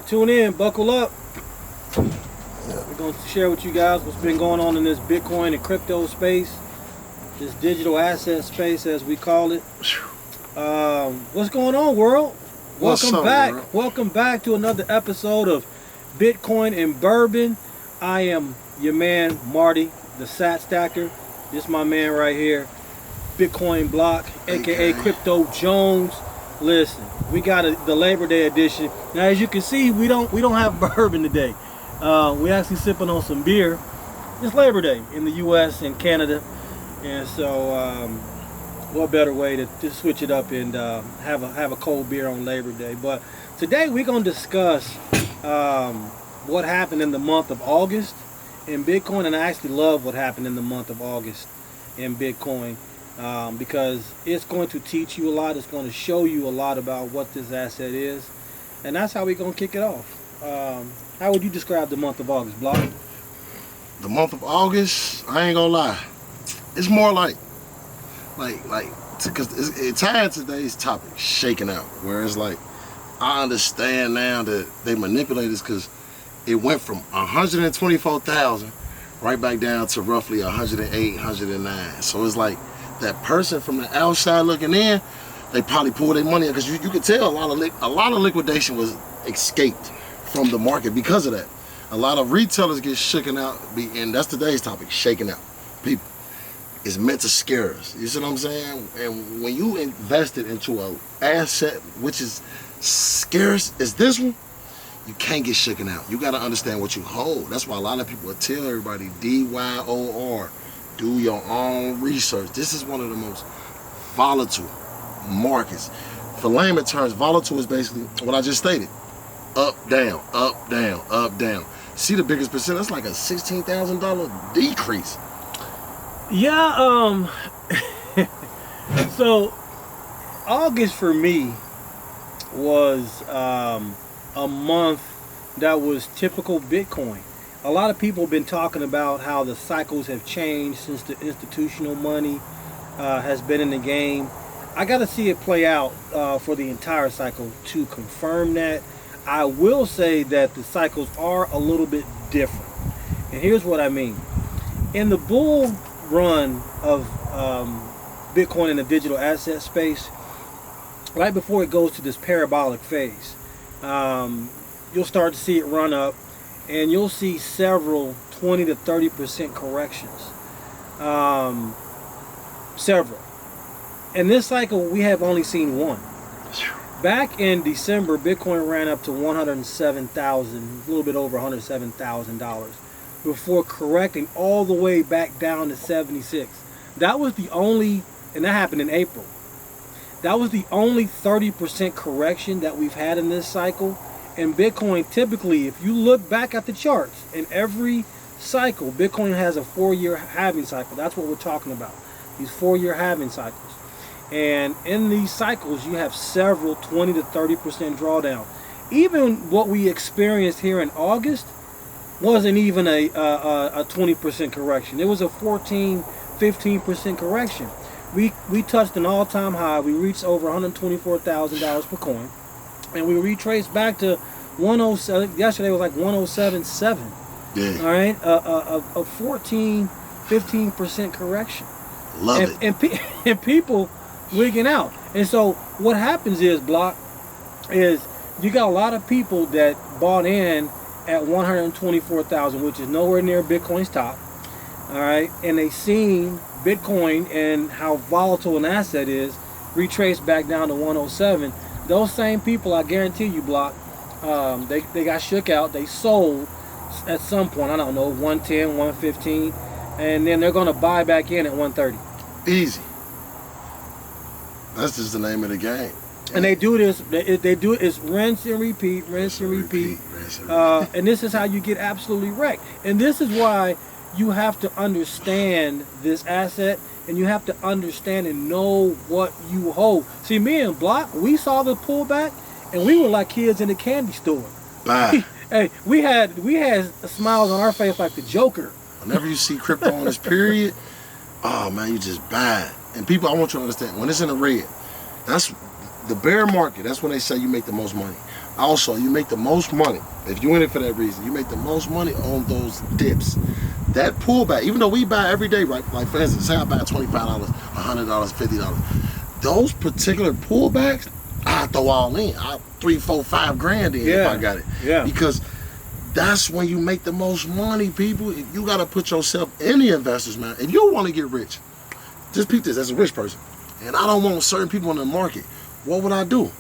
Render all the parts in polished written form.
Tune in, buckle up. We're going to share with you guys what's been going on in this Bitcoin and crypto space, this digital asset space as we call it. What's going on, world? Welcome back. World? Welcome back to another episode of Bitcoin and Bourbon. I am your man, Marty, the Sat Stacker. This is my man right here, Bitcoin Block, aka Crypto Jones. Listen, we got the Labor Day edition. Now, as you can see, we don't have bourbon today. We actually sipping on some beer. It's Labor Day in the U.S. and Canada, and so what better way to switch it up and have a cold beer on Labor Day? But today we're gonna discuss what happened in the month of August in Bitcoin, and I actually love what happened in the month of August in Bitcoin. Because it's going to teach you a lot. It's going to show you a lot about what this asset is, and that's how we're going to kick it off. How would you describe the month of August, Block? The month of August, I ain't gonna lie, it's more like, because it's tied to today's topic, shaking out. Where it's like, I understand now that they manipulate this because it went from 124,000 right back down to roughly 108, 109. So it's like, that person from the outside looking in, they probably pulled their money in because you could tell a lot of liquidation was escaped from the market because of that. A lot of retailers get shooken out, and that's today's topic, shaking out. People, it's meant to scare us. You see what I'm saying? And when you invested into an asset which is scarce as this one, you can't get shooken out. You got to understand what you hold. That's why a lot of people will tell everybody DYOR. Do your own research. This is one of the most volatile markets. For layman terms, volatile is basically what I just stated. Up, down, up, down, up, down. See the biggest percent? That's like a $16,000 decrease. Yeah, so August for me was a month that was typical Bitcoin. A lot of people have been talking about how the cycles have changed since the institutional money has been in the game. I got to see it play out for the entire cycle to confirm that. I will say that the cycles are a little bit different. And here's what I mean. In the bull run of Bitcoin in the digital asset space, right before it goes to this parabolic phase, you'll start to see it run up. And you'll see several 20 to 30% corrections. Several. In this cycle, we have only seen one. Back in December, Bitcoin ran up to $107,000, a little bit over $107,000, before correcting all the way back down to 76. That was the only, and that happened in April. That was the only 30% correction that we've had in this cycle. And Bitcoin, typically, if you look back at the charts, in every cycle, Bitcoin has a 4-year halving cycle. That's what we're talking about, these 4-year halving cycles. And in these cycles, you have several 20 to 30% drawdown. Even what we experienced here in August wasn't even a 20% correction. It was a 14, 15% correction. We touched an all-time high. We reached over $124,000 per coin. And we retraced back to 107. Yesterday was like 107.7. Yeah. All right, a 14, 15% correction. Love it. And people wigging out. And so what happens is, Block, is you got a lot of people that bought in at 124,000, which is nowhere near Bitcoin's top. All right, and they seen Bitcoin and how volatile an asset is retraced back down to 107. Those same people, I guarantee you, Block, they got shook out. They sold at some point, I don't know, 110, 115, and then they're going to buy back in at 130. Easy. That's just the name of the game. And they do this, they do it, it's rinse and repeat, rinse and repeat. And this is how you get absolutely wrecked. And this is why you have to understand this asset, and you have to understand and know what you hold. See, me and Block, we saw the pullback, and we were like kids in the candy store. Bye. Hey, we had smiles on our face like the Joker. Whenever you see crypto on this period, oh man, you just bad. And people, I want you to understand, when it's in the red, that's the bear market. That's when they say you make the most money. Also, you make the most money. If you in it for that reason, you make the most money on those dips. That pullback, even though we buy every day, right? Like for instance, say I buy $25, $100, $50. Those particular pullbacks, I throw all in. I 3, 4, 5 grand in if I got it. Yeah. Because that's when you make the most money, people. You gotta put yourself in the investors, man. If you want to get rich, just peep this as a rich person. And I don't want certain people in the market. What would I do?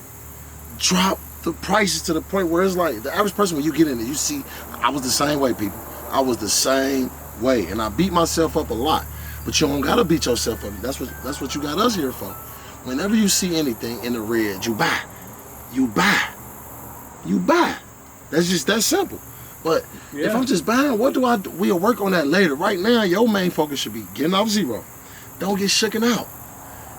Drop the prices to the point where it's like the average person, when you get in it, you see, I was the same way, people. I was the same way, and I beat myself up a lot. But you don't gotta beat yourself up. That's what you got us here for. Whenever you see anything in the red, you buy. You buy. You buy. That's just that simple. But if I'm just buying, what do I do? We'll work on that later. Right now, your main focus should be getting off zero. Don't get shooken out.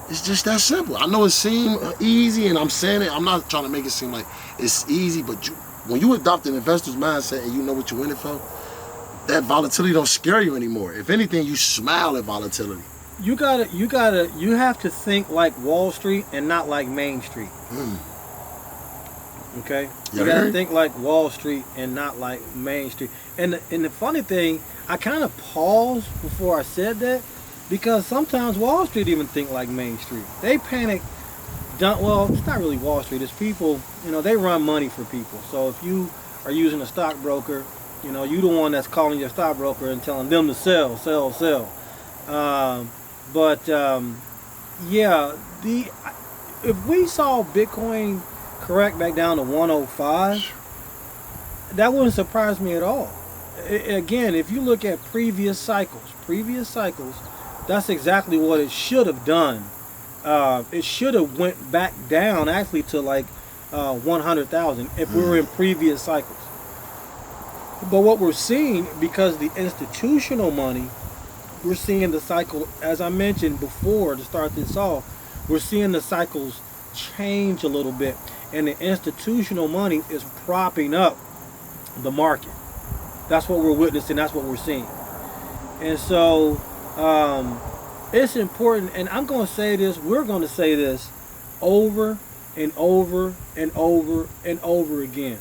It's just that simple. I know it seems easy, and I'm saying it. I'm not trying to make it seem like it's easy, but when you adopt an investor's mindset and you know what you're in it for, that volatility don't scare you anymore. If anything, you smile at volatility. You have to think like Wall Street and not like Main Street. Okay? You gotta think like Wall Street and not like Main Street. And the funny thing, I kind of paused before I said that, because sometimes Wall Street even think like Main Street. They panic. Well, it's not really Wall Street. It's people. They run money for people. So if you are using a stockbroker, you the one that's calling your stockbroker and telling them to sell. If we saw Bitcoin correct back down to 105, that wouldn't surprise me at all. Again, if you look at previous cycles, that's exactly what it should have done. It should have went back down actually to like 100,000 if we were in previous cycles. But what we're seeing, because the institutional money, we're seeing the cycle, as I mentioned before to start this off, we're seeing the cycles change a little bit, and the institutional money is propping up the market. That's what we're witnessing, that's what we're seeing. And so it's important, and I'm going to say this, we're going to say this over and over and over and over again.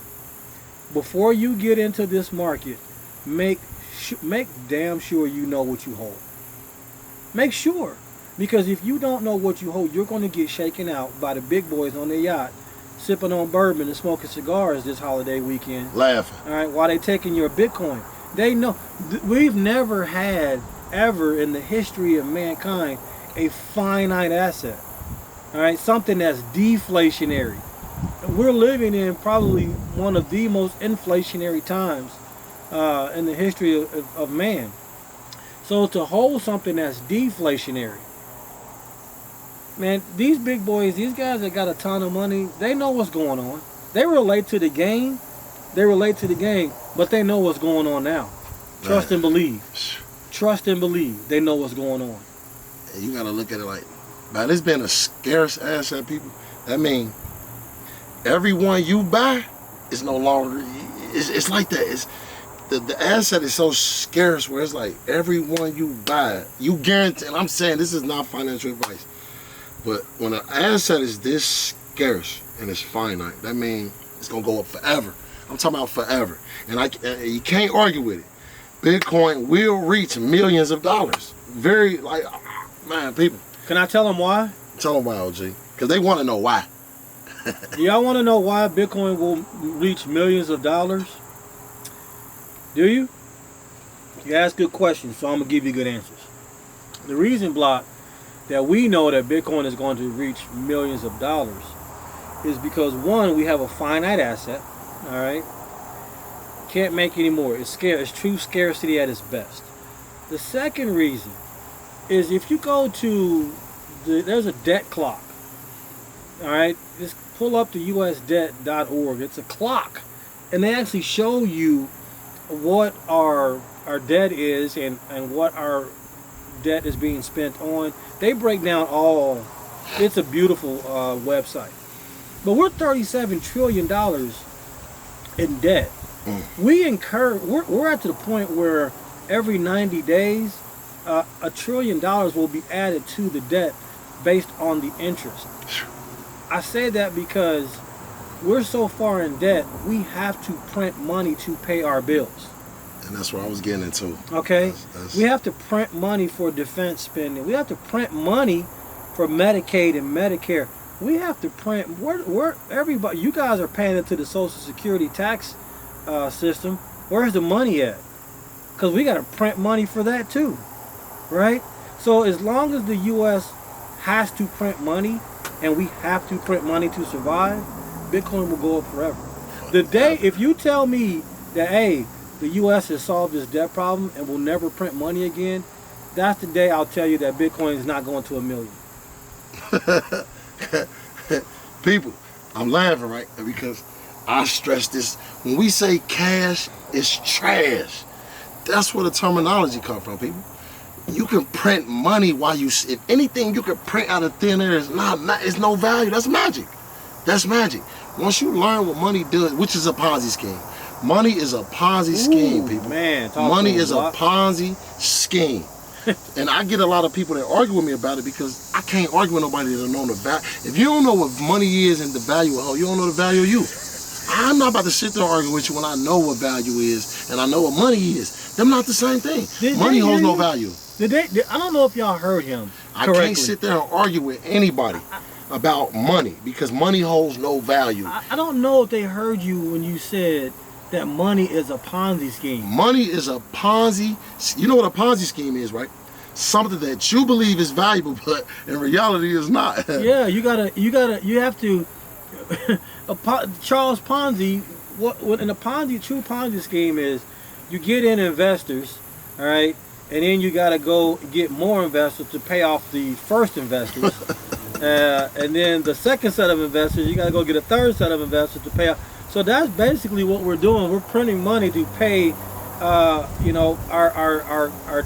Before you get into this market, make damn sure you know what you hold. Make sure. Because if you don't know what you hold, you're going to get shaken out by the big boys on their yacht, sipping on bourbon and smoking cigars this holiday weekend. Laughing. All right, while they taking your Bitcoin. They know. We've never had, ever in the history of mankind, a finite asset. All right, something that's deflationary. We're living in probably one of the most inflationary times in the history of man. So to hold something that's deflationary, man, these big boys, these guys that got a ton of money, they know what's going on. They relate to the game. But they know what's going on now. Trust and believe. Trust and believe. They know what's going on. And you gotta look at it like, man, it's been a scarce asset, people. That means everyone you buy is no longer, it's like that. It's the asset is so scarce where it's like everyone you buy, you guarantee, and I'm saying this is not financial advice, but when an asset is this scarce and it's finite, that means it's gonna go up forever. I'm talking about forever. And you can't argue with it. Bitcoin will reach millions of dollars. Very, like, man, people. Can I tell them why? Tell them why, OG. Because they want to know why. Y'all want to know why Bitcoin will reach millions of dollars? Do you? You ask good questions, so I'm going to give you good answers. The reason, Block, that we know that Bitcoin is going to reach millions of dollars is because, one, we have a finite asset, all right? Can't make any more. It's scarce. It's true scarcity at its best. The second reason is if you go to, there's a debt clock, all right? Just pull up the usdebt.org. It's a clock, and they actually show you what our debt is and what our debt is being spent on. They break down all. It's a beautiful website. But we're $37 trillion in debt. We're at the point where every 90 days, $1 trillion will be added to the debt based on the interest. I say that because we're so far in debt, we have to print money to pay our bills. And that's what I was getting into. Okay? That's- We have to print money for defense spending. We have to print money for Medicaid and Medicare. We have to print, we're everybody, you guys are paying into the Social Security tax system. Where's the money at? Because we got to print money for that too, right? So as long as the U.S. has to print money, and we have to print money to survive, Bitcoin will go up forever. The day, if you tell me that, hey, the U.S. has solved this debt problem and will never print money again, that's the day I'll tell you that Bitcoin is not going to $1 million. People, I'm laughing, right? Because I stress this. When we say cash is trash, that's where the terminology comes from, people. You can print money while you, if anything you can print out of thin air is it's no value. That's magic. That's magic. Once you learn what money does, which is a Ponzi scheme. Money is a Ponzi scheme, people. Man, money is a Ponzi scheme. And I get a lot of people that argue with me about it because I can't argue with nobody that don't know the value. If you don't know what money is and the value of you don't know the value of you. I'm not about to sit there and argue with you when I know what value is and I know what money is. They're not the same thing. Money holds no value. I don't know if y'all heard him correctly. I can't sit there and argue with anybody about money because money holds no value. I don't know if they heard you when you said that money is a Ponzi scheme. Money is a Ponzi. You know what a Ponzi scheme is, right? Something that you believe is valuable, but in reality is not. Yeah, you have to. Charles Ponzi. What in a true Ponzi scheme is, you get in investors, all right, and then you got to go get more investors to pay off the first investors, and then the second set of investors, you got to go get a third set of investors to pay off. So that's basically what we're doing. We're printing money to pay, our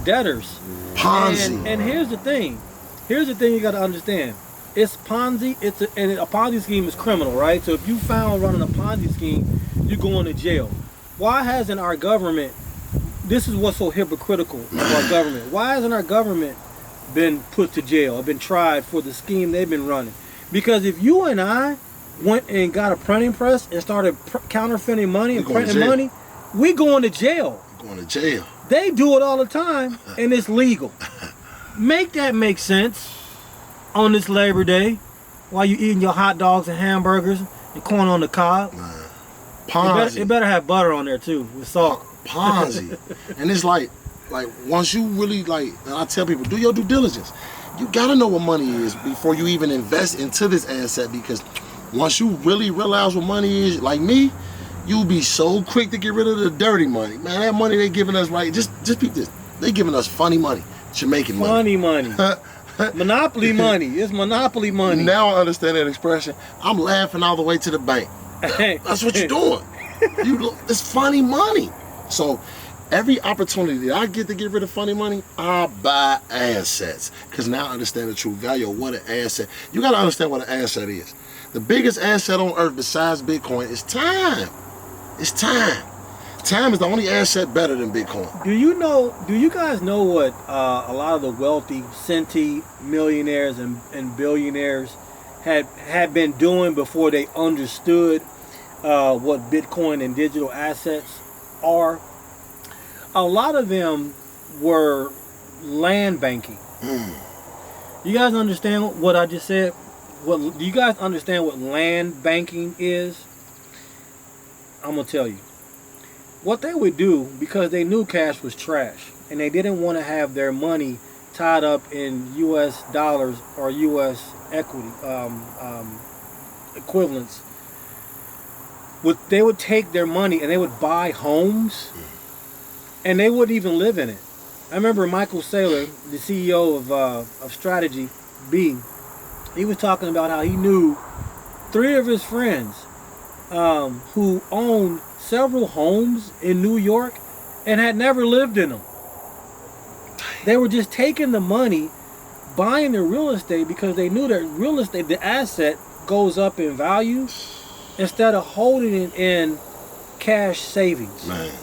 debtors. Ponzi. And here's the thing. Here's the thing you got to understand. It's Ponzi. And a Ponzi scheme is criminal, right? So if you found running a Ponzi scheme, you're going to jail. Why hasn't our government? This is what's so hypocritical of our government. Why hasn't our government been put to jail or been tried for the scheme they've been running? Because if you and I went and got a printing press and started counterfeiting money and printing money, we going to jail. Going to jail. They do it all the time, and it's legal. Make that make sense on this Labor Day while you eating your hot dogs and hamburgers and corn on the cob. Ponzi. It better have butter on there too with salt. Ponzi. And it's like once you really and I tell people, do your due diligence. You gotta know what money is before you even invest into this asset, because once you really realize what money is, like me, you'll be so quick to get rid of the dirty money. Man, that money they giving us, right? Just peep this. They giving us funny money, Jamaican money. Funny money. Monopoly money. It's monopoly money. Now I understand that expression. I'm laughing all the way to the bank. That's what you're doing. It's funny money. So every opportunity that I get to get rid of funny money, I buy assets. Because now I understand the true value of what an asset. You got to understand what an asset is. The biggest asset on earth besides Bitcoin is time. It's time. Time is the only asset better than Bitcoin. Do you guys know what a lot of the wealthy millionaires and billionaires had been doing before they understood what Bitcoin and digital assets are? A lot of them were land banking. You guys understand what I just said? Do you guys understand what land banking is? I'm going to tell you. What they would do, because they knew cash was trash, and they didn't want to have their money tied up in U.S. dollars or U.S. equity equivalents, they would take their money and they would buy homes, and they wouldn't even live in it. I remember Michael Saylor, the CEO of Strategy B, he was talking about how he knew 3 of his friends who owned several homes in New York and had never lived in them. They were just taking the money, buying the real estate, because they knew that real estate, the asset, goes up in value instead of holding it in cash savings. Man.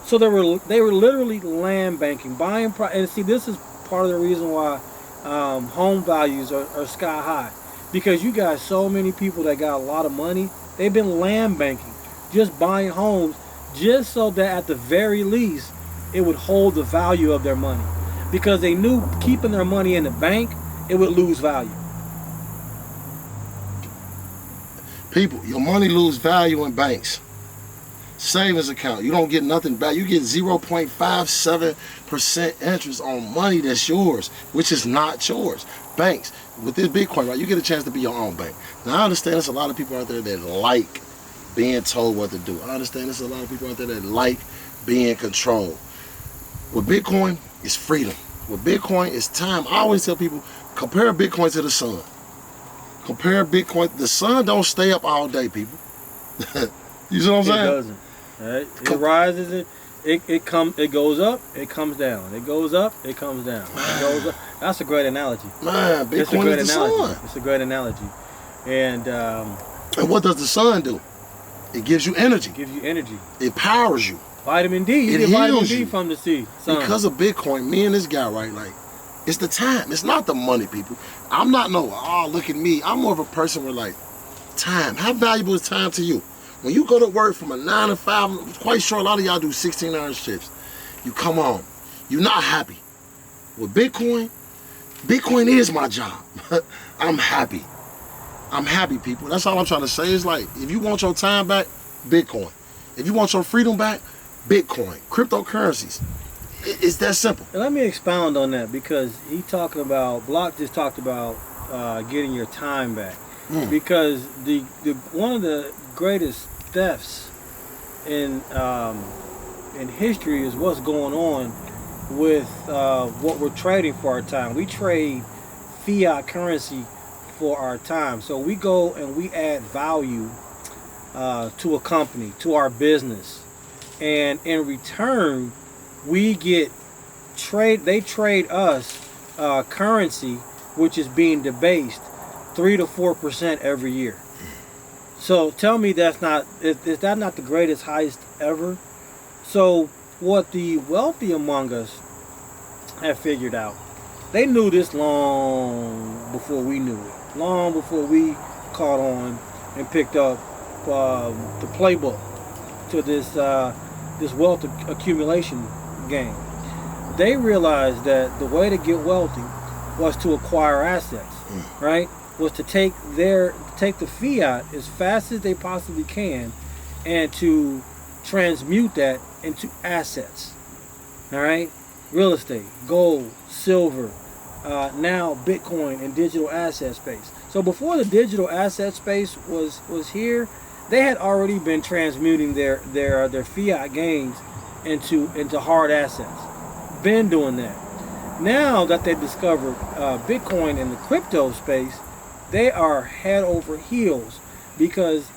So they were literally land banking, buying and see, this is part of the reason why home values are sky high, because you got so many people that got a lot of money They've been land banking, just buying homes, just so that at the very least it would hold the value of their money, because they knew keeping their money in the bank, it would lose value. People, your money lose value in banks. Savings account, you don't get nothing back. You get 0.57% interest on money that's yours, which is not yours. Banks, with this Bitcoin, right, you get a chance to be your own bank. Now, I understand there's a lot of people out there that like being told what to do. I understand there's a lot of people out there that like being controlled. With Bitcoin, it's freedom. With Bitcoin, it's time. I always tell people, compare Bitcoin to the sun. Compare Bitcoin. The sun don't stay up all day, people. You see what I'm saying? It doesn't. Right? It rises, it goes up, it comes down. It goes up, it comes down. It goes up. That's a great analogy. Man, Bitcoin is the sun. It's a great analogy. And what does the sun do? It gives you energy. It gives you energy. It powers you. Vitamin D. You get vitamin D from the sun. Because of Bitcoin, me and this guy, right, like, it's the time. It's not the money, people. I'm not look at me. I'm more of a person where, like, time. How valuable is time to you? When you go to work from a 9 to 5, I'm quite sure a lot of y'all do 16-hour shifts. You come home. You're not happy. With Bitcoin, Bitcoin is my job. I'm happy. I'm happy, people. That's all I'm trying to say. It's like, if you want your time back, Bitcoin. If you want your freedom back, Bitcoin. Cryptocurrencies. It's that simple. And let me expound on that, because Block just talked about getting your time back. Because the one of the greatest thefts in history is what's going on with what we're trading for our time. We trade fiat currency for our time. So we go and we add value to a company, to our business, and in return we get they trade us currency which is being debased 3 to 4% every year. So tell me is that not the greatest heist ever? So what the wealthy among us have figured out, they knew this long before we knew it, long before we caught on and picked up the playbook to this wealth accumulation game. They realized that the way to get wealthy was to acquire assets, right? Was to take the fiat as fast as they possibly can and to transmute that into assets. All right? Real estate, gold, silver, now Bitcoin and digital asset space. So before the digital asset space was here, they had already been transmuting their fiat gains into hard assets. Been doing that. Now that they discovered Bitcoin in the crypto space, they are head over heels, because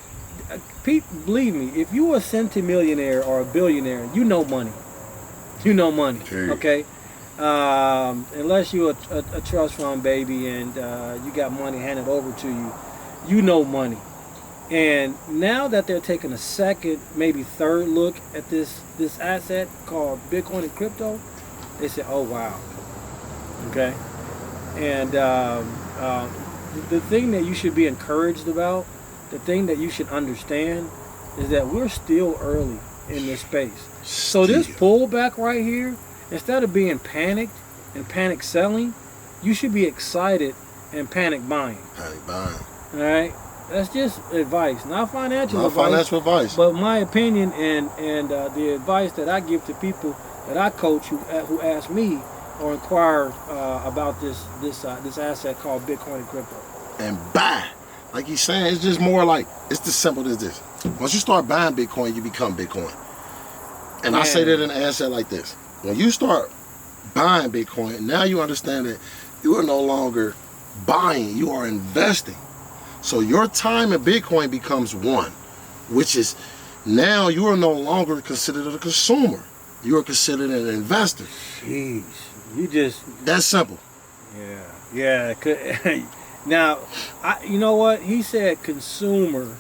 believe me, if you're a centimillionaire or a billionaire, you know money. You know money, okay? Unless you're a trust fund baby and you got money handed over to you, you know money. And now that they're taking a second, maybe third look at this asset called Bitcoin and crypto, they say, oh wow, okay? And the thing that you should be encouraged about, the thing that you should understand, is that we're still early in this space. So this pullback right here, instead of being panicked and panic selling, you should be excited and panic buying. Panic buying. All right? That's just advice, not financial advice. Not financial advice. But my opinion and the advice that I give to people that I coach who ask me or inquire about this asset called Bitcoin and crypto. And buy. Like he's saying, it's just more like, it's as simple as this. Once you start buying Bitcoin, you become Bitcoin. And I say that in an asset like this. When you start buying Bitcoin, now you understand that you are no longer buying, you are investing. So your time in Bitcoin becomes one, which is now you are no longer considered a consumer. You are considered an investor. Jeez, you just... That's simple. Yeah. Now, you know what? He said consumer,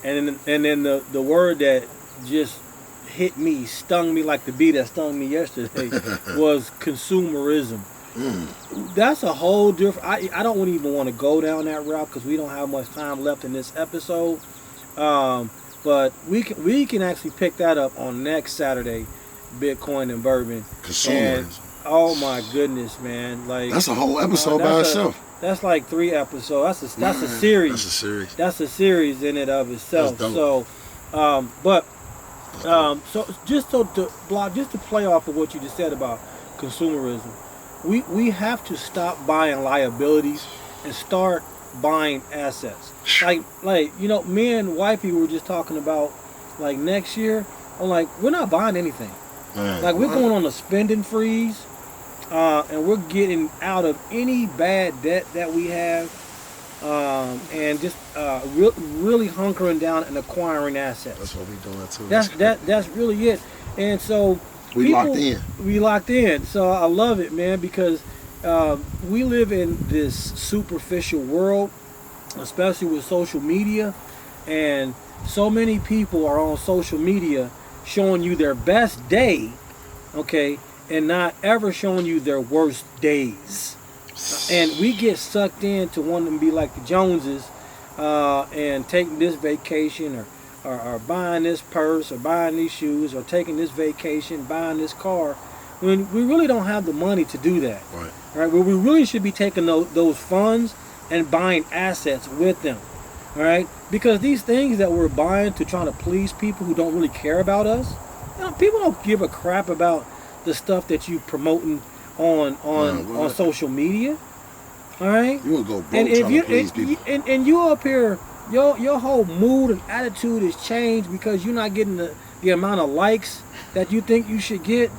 and then the word that just hit me, stung me like the bee that stung me yesterday, was consumerism. That's a whole different... I don't even want to go down that route because we don't have much time left in this episode. But we can actually pick that up on next Saturday, Bitcoin and Bourbon. Consumerism. Oh my goodness, man! Like that's a whole episode by itself. That's like 3 episodes. That's a series. That's a series. That's a series in it of itself. That's So, so just to play off of what you just said about consumerism, we have to stop buying liabilities and start buying assets. Like you know, me and wifey were just talking about like next year. I'm like, we're not buying anything. Man, like we're going on a spending freeze. And we're getting out of any bad debt that we have, and just really hunkering down and acquiring assets. That's what we're doing too. That's really it. And so we locked in. We locked in. So I love it, man, because we live in this superficial world, especially with social media, and so many people are on social media showing you their best day, okay, and not ever showing you their worst days. And we get sucked in to wanting to be like the Joneses, and taking this vacation or buying this purse or buying these shoes or taking this vacation, buying this car, when we really don't have the money to do that. Right? Well, we really should be taking those funds and buying assets with them. All right? Because these things that we're buying to try to please people who don't really care about us, you know, people don't give a crap about the stuff that you promoting on social media. All right, you would go broke trying to please people. And you up here, your whole mood and attitude has changed because you're not getting the amount of likes that you think you should get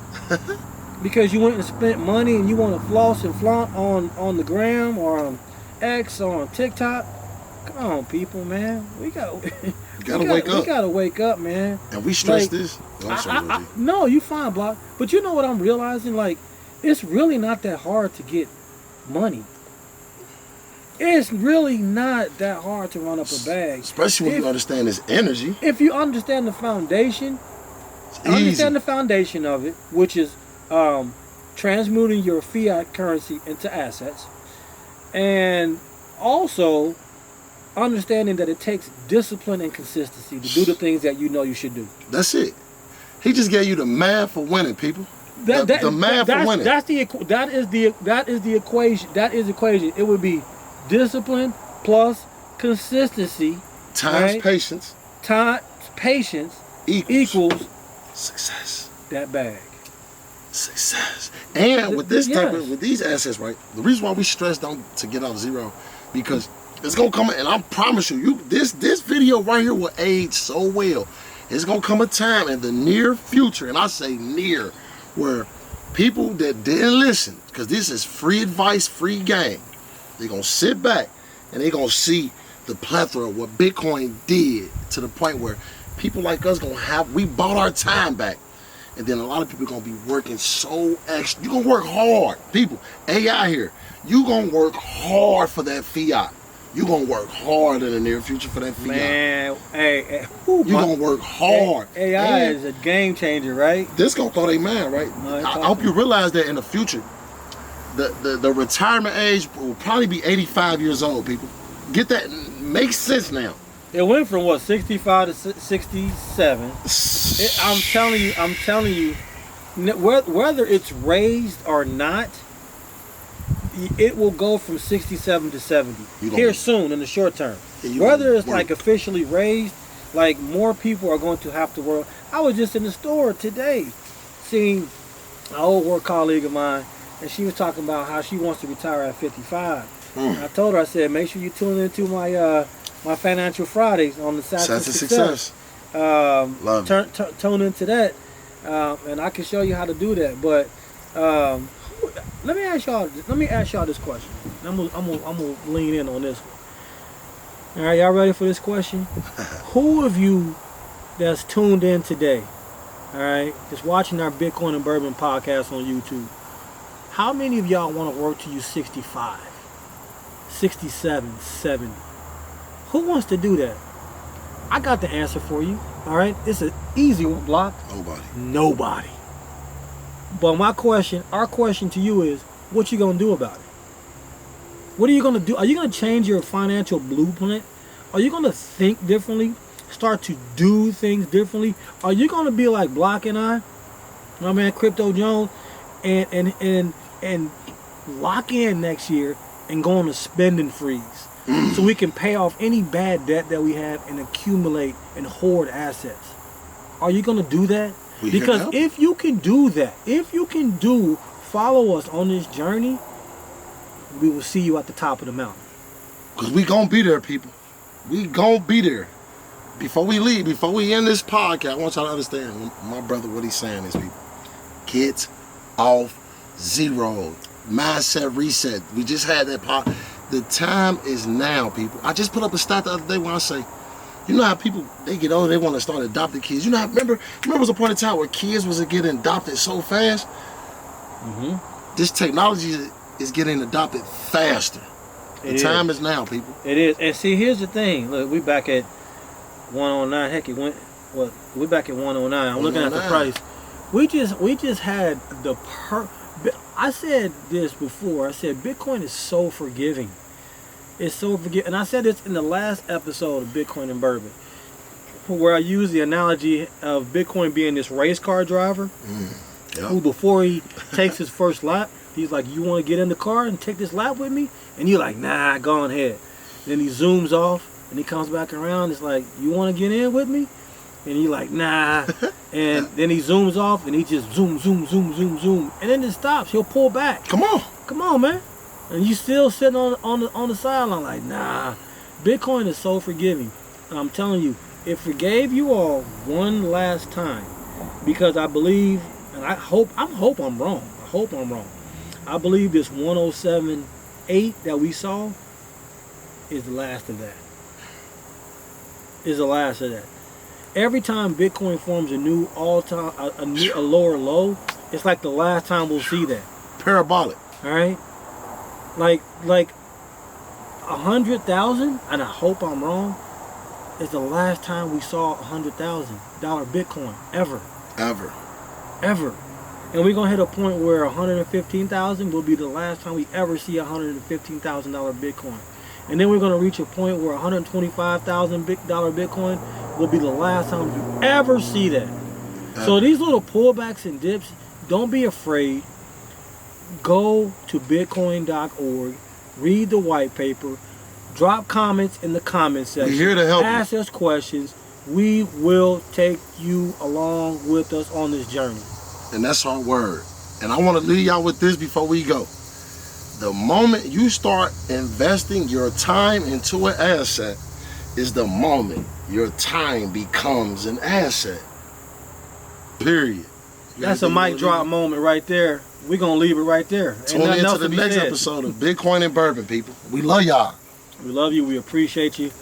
because you went and spent money and you want to floss and flaunt on the gram or on X or on TikTok. Come on, people, man. We gotta wake up. We gotta wake up, man. And we stress this. No, you fine, Block. But you know what I'm realizing? Like, it's really not that hard to get money. It's really not that hard to run up a bag. Especially when you understand this energy. If you understand the foundation, understand the foundation of it, which is transmuting your fiat currency into assets, and also understanding that it takes discipline and consistency to do the things that you know you should do. That's it. He just gave you the math for winning, people. The math for winning. That is the equation. That is the equation. It would be discipline plus consistency times patience. Patience equals success. That bag. Success. And with this type of with these assets, right? The reason why we stress to get out of zero, because it's gonna come, and I promise you, this video right here will age so well. It's gonna come a time in the near future, and I say near, where people that didn't listen, because this is free advice, free game, they're gonna sit back and they're gonna see the plethora of what Bitcoin did to the point where people like us we bought our time back. And then a lot of people are gonna be working so extra. You're gonna work hard. People, AI here, you gonna work hard for that fiat. You're going to work hard in the near future for that fiat. Man, you're going to work hard. AI is a game changer, right? This going to throw their mind, right? No, I hope you realize that in the future, the retirement age will probably be 85 years old, people. Get that? Makes sense now. It went from, 65 to 67. I'm telling you, whether it's raised or not, it will go from 67 to 70 here soon in the short term. Whether it's like officially raised, like more people are going to have to work. I was just in the store today seeing an old work colleague of mine, and she was talking about how she wants to retire at 55. I told her, I said, make sure you tune into my my Financial Fridays on the Science of Success. Tune into that, and I can show you how to do that. But let me ask y'all this question. I'm gonna lean in on this one. All right, y'all ready for this question? Who of you that's tuned in today, all right, just watching our Bitcoin and Bourbon podcast on YouTube, how many of y'all want to work till you 65, 67, 70? Who wants to do that? I got the answer for you. All right, it's an easy one, Block. Nobody. But our question to you is, what you gonna do about it? What are you gonna do? Are you gonna change your financial blueprint? Are you gonna think differently? start to do things differently, are you gonna be like Block and I, my man Crypto Jones, and lock in next year and go on a spending freeze so we can pay off any bad debt that we have and accumulate and hoard assets? Are you gonna do that? Because if you can do that, follow us on this journey, we will see you at the top of the mountain. Because we gonna be there, people. We gonna be there. Before we leave, before we end this podcast, I want y'all to understand, my brother, what he's saying is, people, get off zero. Mindset reset. We just had that part. The time is now, people. I just put up a stat the other day when I say, you know how people, they get older, they want to start adopting kids. You know how, remember there was a point in time where kids was getting adopted so fast? This technology is getting adopted faster. The time is now, people. It is. And see, here's the thing. Look, we back at 109. Heck, it went. Well, we back at 109. I'm looking at the price. We just had the I said this before. I said Bitcoin is so forgiving. It's so forgiving. And I said this in the last episode of Bitcoin and Bourbon, where I used the analogy of Bitcoin being this race car driver who, before he takes his first lap, he's like, "You want to get in the car and take this lap with me?" And you're like, "Nah, go on ahead." Then he zooms off and he comes back around. It's like, "You want to get in with me?" And you're like, "Nah." And then he zooms off and he just zoom. And then it stops. He'll pull back. Come on, man. And you still sitting on the sideline like, nah. Bitcoin is so forgiving. I'm telling you, it forgave you all one last time. Because I believe, and I hope I'm wrong. I believe this 107.8 that we saw is the last of that. Every time Bitcoin forms a new all-time, a lower low, it's like the last time we'll see that. Parabolic. All right? Like 100,000, and I hope I'm wrong, is the last time we saw $100,000 Bitcoin ever. And we're gonna hit a point where 115,000 will be the last time we ever see $115,000 Bitcoin. And then we're gonna reach a point where $125,000 Bitcoin will be the last time you ever see that. So these little pullbacks and dips, don't be afraid. Go to bitcoin.org, read the white paper, drop comments in the comment section. We're here to help Ask us questions. We will take you along with us on this journey. And that's our word. And I want to leave y'all with this before we go. The moment you start investing your time into an asset is the moment your time becomes an asset. Period. That's a mic drop moment right there. We're going to leave it right there. Tune in to the next episode of Bitcoin and Bourbon, people. We love y'all. We love you. We appreciate you.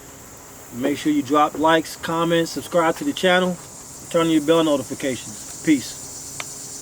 Make sure you drop likes, comments, subscribe to the channel, turn on your bell notifications. Peace.